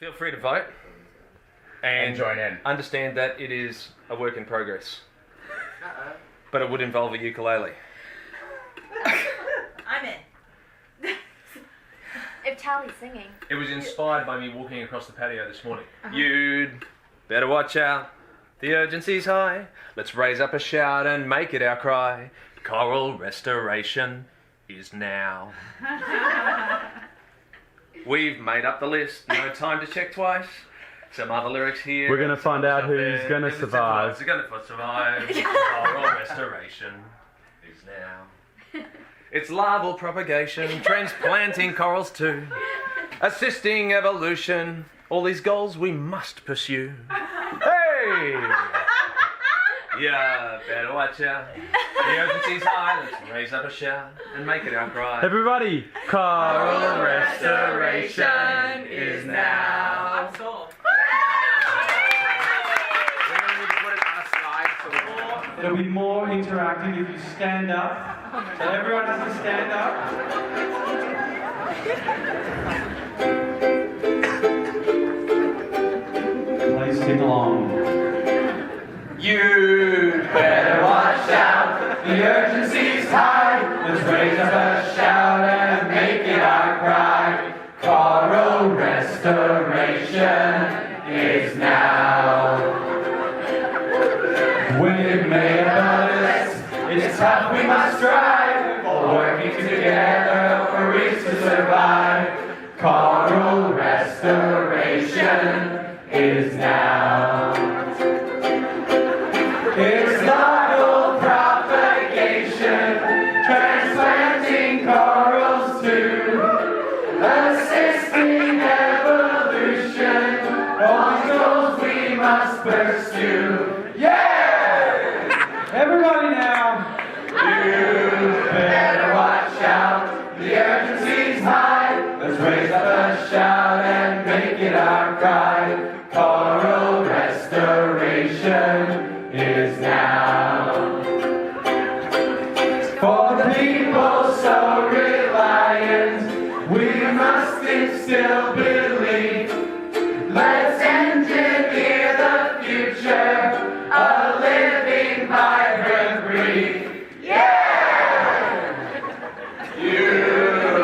Feel free to vote and join in. Understand that it is a work in progress. But it would involve a ukulele. I'm in. If Tally's singing. It was inspired by me walking across the patio this morning. You'd better watch out. The urgency's high. Let's raise up a shout and make it our cry. Coral restoration is now. We've made up the list. No time to check twice. Some other lyrics here. We're going to find out who's going to survive. Who's going to survive. Coral restoration is now. It's larval propagation, transplanting corals too, assisting evolution. All these goals we must pursue. Hey! Yeah, better watch out. The urgency's high, let's raise up a shout and make it our cry. Everybody, coral restoration is now. I'm sore. We're going to need to put it on a slide so It'll be more interactive if you stand up. So everyone has to stand up. Please sing along. You better watch out, the urgency's high. Let's raise up a shout and make it our cry. Coral restoration is now. We've made a list, it's tough, we must strive. All working together for reefs to survive. Coral restoration is now. It's larval propagation, transplanting corals too, assisting evolution. All goals we must pursue. Yeah! Everybody now. You better watch out, the urgency's high. Let's raise up a shout and make it our cry. Coral restoration is now. For the people so reliant, we must instill belief. Let's engineer the future, a living, vibrant reef. Yeah! You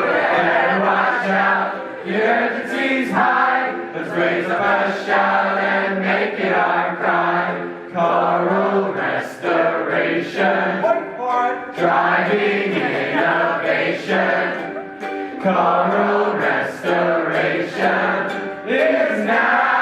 better watch out, the urgency's high. Let's raise up a shout and make it our cry. Coral restoration, driving innovation. Coral restoration is now.